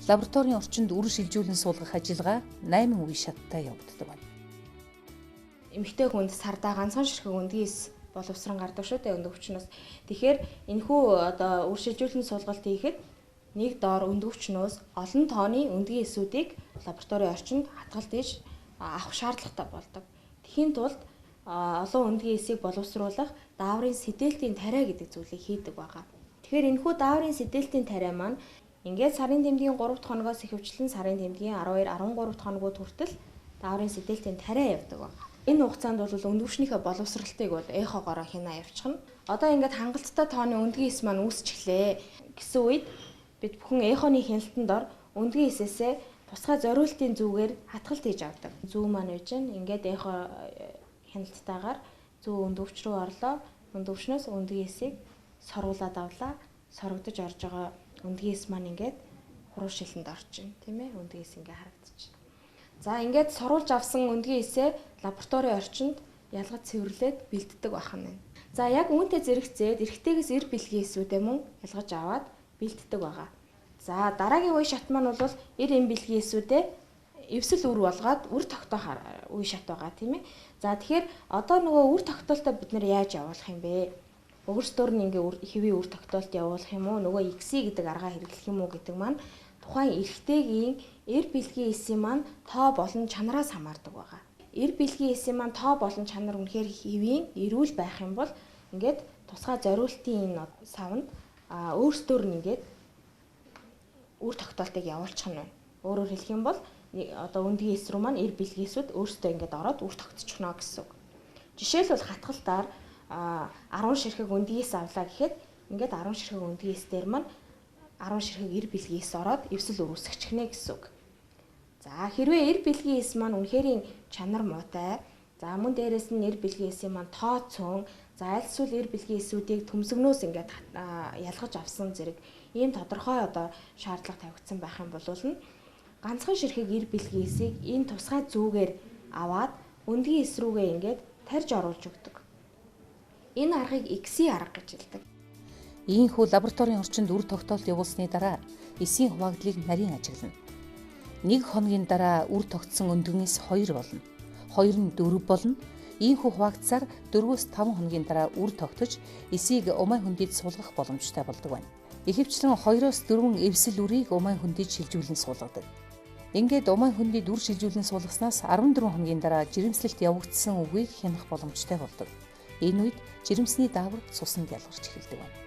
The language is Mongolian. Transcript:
Лабораторийн орчинд үр шилжүүлэн суулгах ажиллагаа 8 үе шаттай явагддаг байна. Эмэгтэй хүнд сардаа ганцхан ширхэг өндгийс боловсрон гардаг шүү дээ өндөгчнөөс. Тэгэхээр энэхүү одоо үр шилжүүлэн суулгалт хийхэд нэг доор өндөгчнөөс олон тооны өндгий эсүүдийг лабораторийн орчинд хатгалт хийж авах шаардлагатай болдог. Тэхийн тулд олон өндгий эсийг боловсруулах дааврын сидэлтийн тариа гэдэг зүйлийг хийдэг байгаа. Тэгэхээр энэхүү дааврын сидэлтийн тариа маань ингээд сарын тэмдгийн 3 дахь хоногоос ихэвчлэн сарын тэмдгийн 12-13 дахь хоногуд хүртэл дааврын сидэлтийн тариа явдаг байна. Энэ хугацаанд бол өндөгчнийхээ боловсралтыг бол эхогоороо хянаа явчихна. Одоо ингээд хангалттай тооны өндгий эс маань үүсчихлээ гэсэн үед бид бүхэн эхоны хяналтанд ор өндгий эсээсээ тусгай зориултын зүгээр хатгалт хийж авдаг. Зүү маань үж чинь ингээд эхо хяналтайгаар зүү өндөгч рүү орлоо. Өндөгчнөөс өндгий эсийг соруулаад авлаа. Сорогдож орж байгаа өндгий эс маань ингээд хуруу шилэнд орчин, тийм ээ? Өндгий эс ингээд харагдчих. За ингээд соруулж авсан өндгий эсээ лабораторийн орчинд ялгаж цэвэрлээд бэлддэг байна. За яг үүнтэй зэрэгцээд эрэгтэйгээс эр бэлгийн эсүүдээ мөн ялгаж аваад бэлддэг байгаа. За дараагийн үе шат маань бол эр эм бэлгийн эсүүдээ эвсэл үр болгоод үр тогтоох үе шат байгаа тийм ээ. За тэгэхээр одоо нөгөө үр тогтоолтоо бид нэр яаж явуулах юм бэ? Өөрсдөр нь ингээ хэвийн үр тогтоолт явуулах юм уу? Нөгөө XC гэдэг аргаа хэрэглэх юм уу гэдэг маань тухайн эрэгтэйгийн эр бэлгийн эсийн маань тоо болон чанараас хамаардаг байгаа. Эр бэлгийн эсийн маань тоо болон чанар үнэхээр хэвийн эрүүл байх юм бол ингээд тусгай зориултын энэ савнд өөрсдөр нь ингээд үр тогтоолтыг явуулчих нь байна. Өөрөөр хэлэх юм бол одоо өндгий эс рүү маань эр бэлгийн эсүүд өөрсдөө ингээд ороод үр тогтчихно гэсэн үг. Жишээлбэл хатгалтаар 10 ширхэг өндгий эс авлаа гэхэд ингээд 10 ширхэг өндгий эс дээр маань 10 ширхэг эр бэлгийн эс ороод эвсэл үр үүсгэчихнэ гэсэн үг. За хэрвээ эр бэлгийн эс маань үнэхэрийн чанар муутай, за мөн дээрээс нь эр бэлгийн эсийн маань тоо цөөн, за аль эсвэл эр бэлгийн эсүүдийг төмсгнөөс ингээд ялгаж авсан зэрэг ийм тодорхой одоо шаардлага тавигдсан байх юм бол ганцхан ширхэг эр бэлгийн эсийг энэ тусгай зүүгээр аваад өндгий эс рүүгээ ингээд тарьж оруулж өгдөг. Энэ аргыг XC арга гэж хэлдэг. Ийхүү лабораторийн орчинд үр тогтоолт явуулсны дараа эсийн хуваагдлыг нарийн ажиглана. 1 хоногийн дараа үр тогтсон өндгөнөөс 2 болно. 2 нь 4 болно. Ийхүү хуваагдсаар 4-5 хоногийн дараа үр тогтож эсийг умай хөндөд суулгах боломжтой болдог байна. Ихэвчлэн 2-4 эвсэл үрийг умай хөндөд шилжүүлэн суулгадаг. Ингээд умай хөндөд үр шилжүүлэн суулгаснаас 14 хоногийн дараа жирэмслэлт явагдсан үгийг хянах боломжтой болдог. Энэ үед жирэмсний даавар цуснд ялгарч эхэлдэг байна.